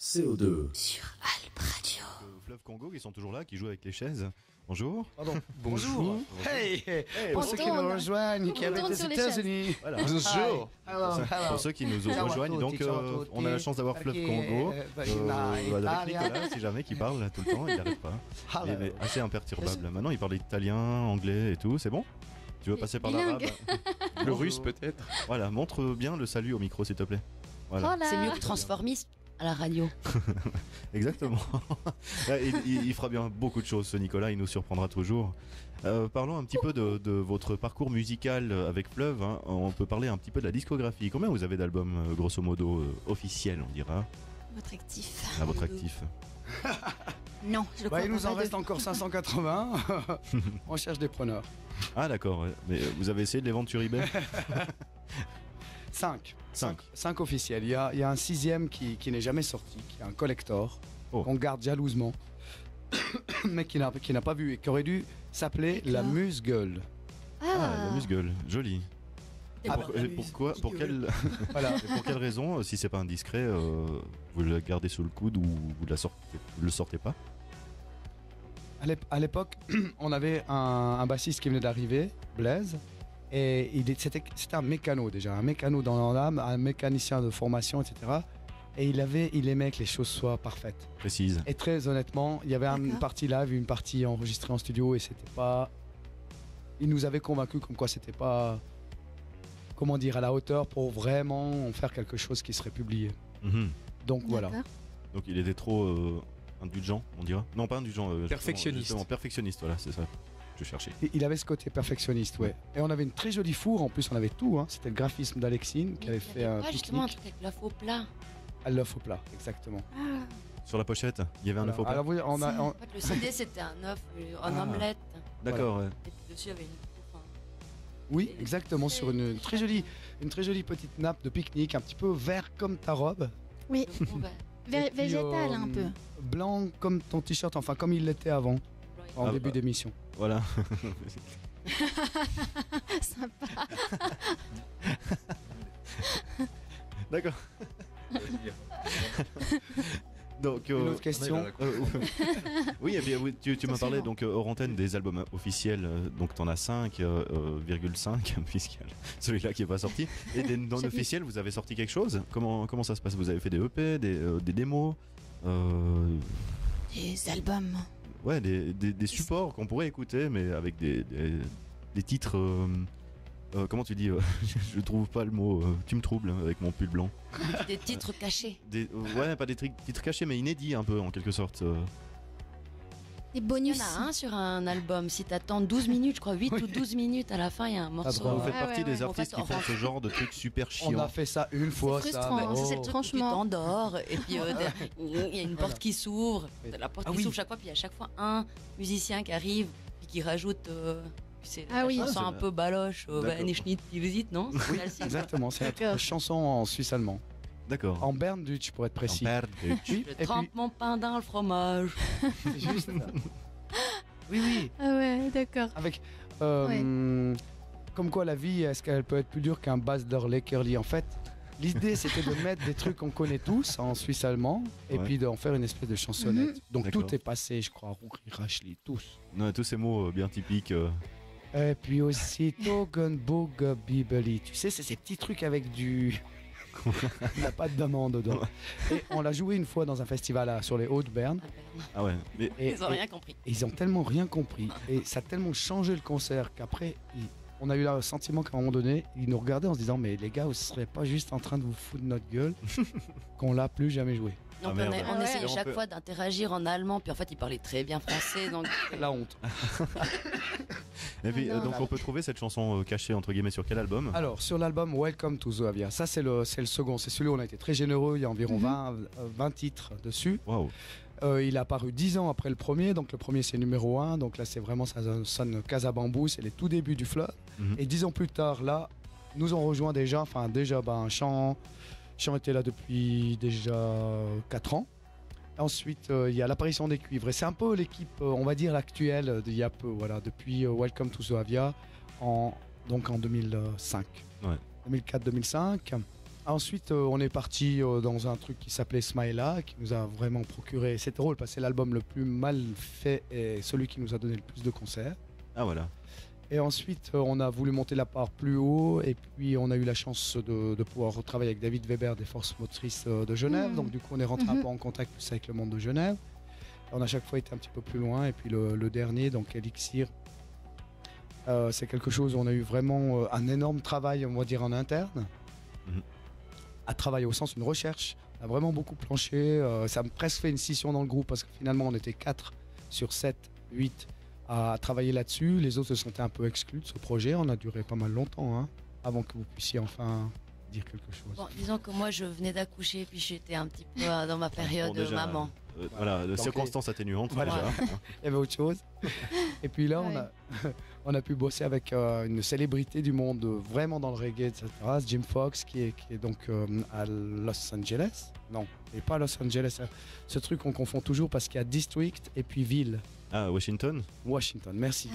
CO2 sur Alp Radio. Fleuve Congo, ils sont toujours là, qui jouent avec les chaises. Bonjour. Pardon. Bonjour. Hey, pour ceux qui nous rejoignent, qui habitent aux États-Unis. Voilà. Bonjour. Pour ceux qui nous rejoignent, donc on a la chance d'avoir Fleuve Congo avec Nicolas, si jamais, qui parle tout le temps, il n'arrête pas. Il est assez imperturbable. Maintenant, il parle italien, anglais et tout, c'est bon? Tu veux passer par l'arabe? Le russe peut-être. Voilà, montre bien le salut au micro, s'il te plaît. Voilà. C'est mieux que transformiste à la radio. Exactement. il fera bien beaucoup de choses, ce Nicolas, il nous surprendra toujours. Parlons un petit peu de votre parcours musical avec Fleuve. Hein. On peut parler un petit peu de la discographie. Combien vous avez d'albums, grosso modo, officiels, on dira? Votre actif. À votre actif. Non, je le crois Il nous pas en reste encore 580. On cherche des preneurs. Ah d'accord, ouais. Mais vous avez essayé de les vendre sur eBay? 5 5 officiels. Il y a un sixième qui n'est jamais sorti, qui est un collector, qu'on garde jalousement, mais qui n'a pas vu et qui aurait dû s'appeler La Muse-Gueule. Ah, La Muse-Gueule, joli. Pour quelle raison, si c'est pas indiscret, vous le gardez sous le coude ou vous le sortez pas? À l'époque, on avait un bassiste qui venait d'arriver, Blaise, et c'était un mécano déjà, un mécano dans l'âme, un mécanicien de formation, etc. Et il aimait que les choses soient parfaites. Précise. Et très honnêtement, il y avait une partie live, une partie enregistrée en studio, et c'était pas... Il nous avait convaincus comme quoi c'était pas... Comment dire, à la hauteur pour vraiment faire quelque chose qui serait publié. Mm-hmm. Donc voilà. Donc il était trop indulgent, on dira. Non, pas indulgent. Perfectionniste. Perfectionniste, voilà, c'est ça. Je cherchais. Il avait ce côté perfectionniste, ouais. Et on avait une très jolie fourre, en plus on avait tout. Hein. C'était le graphisme d'Alexine qui avait fait un pique-nique. Justement un truc avec l'œuf au plat. À l'œuf au plat, exactement. Sur la pochette, il y avait un œuf au plat. Alors, oui, En fait, le CD c'était un œuf en omelette. D'accord, ouais. Et puis dessus il y avait une... Oui, exactement, sur une très jolie petite nappe de pique-nique, un petit peu vert comme ta robe. Oui, végétal un peu. Blanc comme ton t-shirt, enfin comme il l'était avant, en début d'émission. Voilà. Sympa. D'accord. Donc, une autre question. Oui, tu m'as parlé donc hors antenne des albums officiels, donc t'en as 5,5 puisqu'il y a celui-là qui est pas sorti. Et des non officiels, vous avez sorti quelque chose? Comment ça se passe? Vous avez fait des EP, des démos, des albums. Ouais, des supports qu'on pourrait écouter, mais avec des titres. Comment tu dis? Je trouve pas le mot. Tu me troubles avec mon pull blanc. Des titres cachés. Ouais, pas des titres cachés, mais inédits un peu en quelque sorte. Des bonus. Il y en a un sur un album. Si t'attends 12 minutes, je crois 8 ou 12 minutes, à la fin il y a un morceau. Vous faites partie des artistes qui font ce genre de trucs super chiants. On a fait ça une fois. C'est ça. frustrant, C'est le truc où tu t'endors et puis il y a une porte qui s'ouvre. La porte qui s'ouvre chaque fois, puis il y a à chaque fois un musicien qui arrive puis qui rajoute. C'est la chanson un peu baloche, Nischnit, Pilusit, non? Oui, exactement, c'est une chanson en suisse allemand. D'accord. En Berndeutsch pour être précis. Je trempe mon pain dans le fromage. C'est juste. Oui. Ah ouais, d'accord. Avec. Comme quoi la vie, est-ce qu'elle peut être plus dure qu'un Bas der Leckerli? En fait, l'idée c'était de mettre des trucs qu'on connaît tous en suisse allemand et puis d'en faire une espèce de chansonnette. Donc tout est passé, je crois, Rouri, Rachli, tous. Non, tous ces mots bien typiques. Et puis aussi Togenburger Bibeli. Tu sais, c'est ces petits trucs avec du. Il n'y a pas de demande dedans. Et on l'a joué une fois dans un festival sur les Hauts-de-Berne. Ah ouais. Mais... Ils ont rien compris. Et ils ont tellement rien compris. Et ça a tellement changé le concert qu'après, on a eu le sentiment qu'à un moment donné, ils nous regardaient en se disant: mais les gars, vous ne serez pas juste en train de vous foutre de notre gueule qu'on l'a plus jamais joué. Donc on essayait chaque fois d'interagir en allemand, puis en fait ils parlaient très bien français. Donc... La honte. Et puis, donc on peut trouver cette chanson cachée entre guillemets sur quel album? Alors sur l'album Welcome to Zoavia, ça c'est le second, c'est celui où on a été très généreux, il y a environ 20 titres dessus. Wow. Il a apparu 10 ans après le premier, donc le premier c'est numéro 1, donc là c'est vraiment, ça sonne Casa Bambou, c'est les tout débuts du Fleuve. Et 10 ans plus tard, là, nous ont rejoint déjà, Chant était là depuis déjà 4 ans. Ensuite, il y a l'apparition des cuivres. Et c'est un peu l'équipe, on va dire, l'actuelle d'il y a peu, voilà, depuis Welcome to Zoavia, donc en 2005. Ouais. 2004-2005. Ensuite, on est parti dans un truc qui s'appelait Smaila, qui nous a vraiment procuré. C'est drôle parce que c'est l'album le plus mal fait et celui qui nous a donné le plus de concerts. Ah voilà. Et ensuite, on a voulu monter la barre plus haut et puis on a eu la chance de pouvoir retravailler avec David Weber des Forces Motrices de Genève. Donc du coup, on est rentré un peu en contact plus avec le monde de Genève. On a chaque fois été un petit peu plus loin. Et puis le dernier, donc Elixir, c'est quelque chose où on a eu vraiment un énorme travail, on va dire, en interne. À travailler au sens d'une recherche. On a vraiment beaucoup planché. Ça a presque fait une scission dans le groupe parce que finalement, on était 4 sur 7, 8 à travailler là-dessus. Les autres se sentaient un peu exclus de ce projet. On a duré pas mal longtemps avant que vous puissiez enfin dire quelque chose. Bon, disons que moi je venais d'accoucher puis j'étais un petit peu dans ma période déjà, maman. Voilà, les circonstances atténuantes. Voilà. Déjà. Il y avait autre chose. Et puis là, on a pu bosser avec une célébrité du monde vraiment dans le reggae, etc. Jim Fox, qui est donc à Los Angeles. Non, il n'est pas à Los Angeles. Ce truc, on confond toujours parce qu'il y a District et puis Ville. Ah, Washington, merci.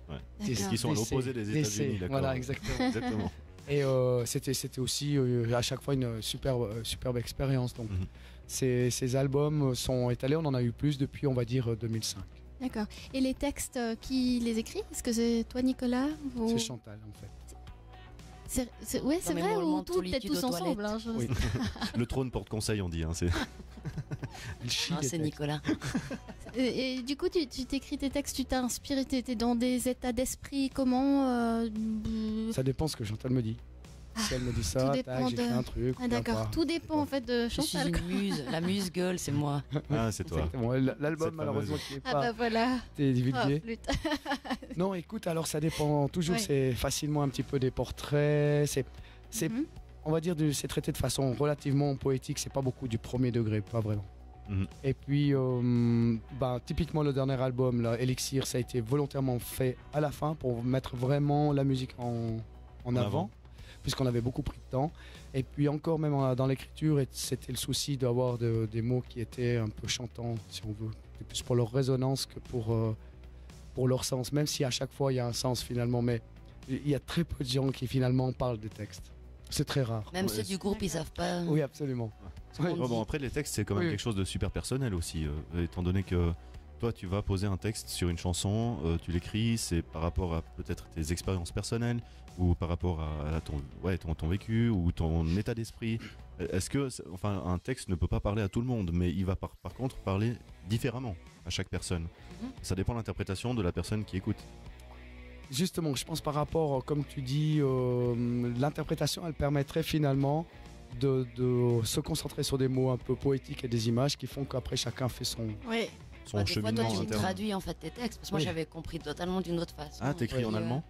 ouais. Qui sont à l'opposé des États-Unis, d'accord. Voilà, exactement. Et c'était aussi à chaque fois une superbe expérience. Donc, ces albums sont étalés, on en a eu plus depuis, on va dire, 2005. D'accord. Et les textes, qui les écrit? Est-ce que c'est toi, Nicolas ou... C'est Chantal, en fait. C'est vrai, ou peut-être tous ensemble Oui. Le trône porte conseil, on dit. C'est C'est Nicolas. Et du coup, tu t'écris tes textes, tu t'es inspiré, tu étais dans des états d'esprit, comment Ça dépend ce que Chantal me dit. Si elle me dit ça, tac, j'ai fait un truc. Ah d'accord, tout dépend en fait de Chantal. Je suis une muse, la muse gueule, c'est moi. Ah, c'est toi. Exactement. L'album, malheureusement, qui n'est pas bah voilà. divulgué. Non, écoute, alors ça dépend toujours, c'est facilement un petit peu des portraits. C'est on va dire, c'est traité de façon relativement poétique, c'est pas beaucoup du premier degré, pas vraiment. Et puis, typiquement le dernier album, là, Elixir, ça a été volontairement fait à la fin pour mettre vraiment la musique en avant. Puisqu'on avait beaucoup pris de temps. Et puis encore, même dans l'écriture, c'était le souci d'avoir des mots qui étaient un peu chantants, si on veut. C'était plus pour leur résonance que pour leur sens, même si à chaque fois il y a un sens finalement. Mais il y a très peu de gens qui finalement parlent des textes. C'est très rare. Même ceux du groupe, ils savent pas. Oui, absolument. Bon, après, les textes, c'est quand même quelque chose de super personnel aussi, étant donné que toi, tu vas poser un texte sur une chanson, tu l'écris, c'est par rapport à peut-être tes expériences personnelles, ou par rapport à ton vécu ou ton état d'esprit. Est-ce que, un texte ne peut pas parler à tout le monde, mais il va par contre parler différemment à chaque personne. Ça dépend de l'interprétation de la personne qui écoute. Justement, je pense par rapport, comme tu dis, l'interprétation, elle permettrait finalement de se concentrer sur des mots un peu poétiques et des images qui font qu'après chacun fait son cheminement des fois, toi, tu interne. traduis en fait tes textes, parce que moi j'avais compris totalement d'une autre façon. Ah, t'écris en allemand?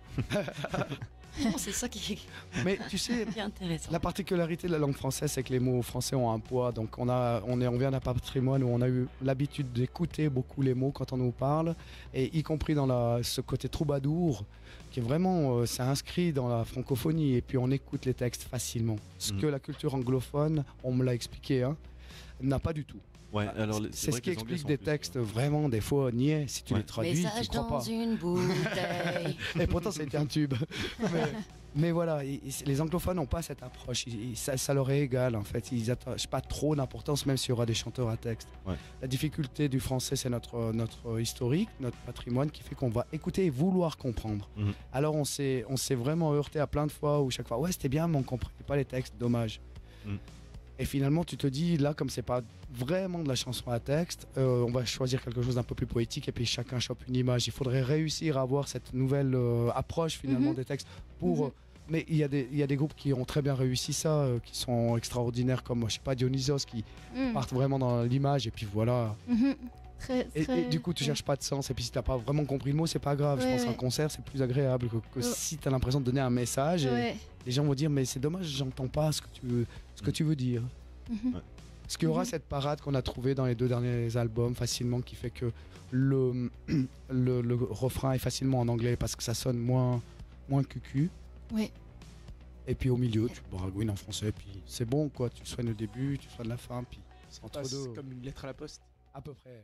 Non, c'est ça qui Mais tu sais, est intéressant. La particularité de la langue française, c'est que les mots français ont un poids. Donc on vient d'un patrimoine où on a eu l'habitude d'écouter beaucoup les mots quand on nous parle, et y compris dans ce côté troubadour, qui est vraiment, c'est inscrit dans la francophonie, et puis on écoute les textes facilement. Ce que la culture anglophone, on me l'a expliqué, n'a pas du tout. Ouais, alors c'est ce qui explique des textes vraiment des fois niais. Si tu les traduis, message tu crois dans pas. une bouteille. Et pourtant, c'était un tube. mais voilà, les anglophones n'ont pas cette approche. Ça leur est égal en fait. Ils n'attachent pas trop d'importance, même s'il y aura des chanteurs à texte. La difficulté du français, c'est notre historique, notre patrimoine, qui fait qu'on va écouter et vouloir comprendre. Alors on s'est vraiment heurté à plein de fois où chaque fois, ouais, c'était bien, mais on comprenait pas les textes. Dommage. Et finalement, tu te dis, là, comme c'est pas vraiment de la chanson à texte, on va choisir quelque chose d'un peu plus poétique et puis chacun chope une image. Il faudrait réussir à avoir cette nouvelle approche finalement des textes. Mais il y a des groupes qui ont très bien réussi ça, qui sont extraordinaires, comme, je sais pas, Dionysos, qui partent vraiment dans l'image et puis voilà. Et du coup, tu cherches pas de sens. Et puis, si t'as pas vraiment compris le mot, c'est pas grave. Je pense qu'un concert, c'est plus agréable que si t'as l'impression de donner un message. Et les gens vont dire, mais c'est dommage, j'entends pas ce que tu veux dire. Parce qu'il y aura cette parade qu'on a trouvée dans les 2 derniers albums facilement, qui fait que le refrain est facilement en anglais parce que ça sonne moins cucu. Et puis au milieu, tu baragouines en français. Puis c'est bon, quoi. Tu soignes le début, tu soignes la fin. Puis c'est entre deux. C'est comme une lettre à la poste. À peu près.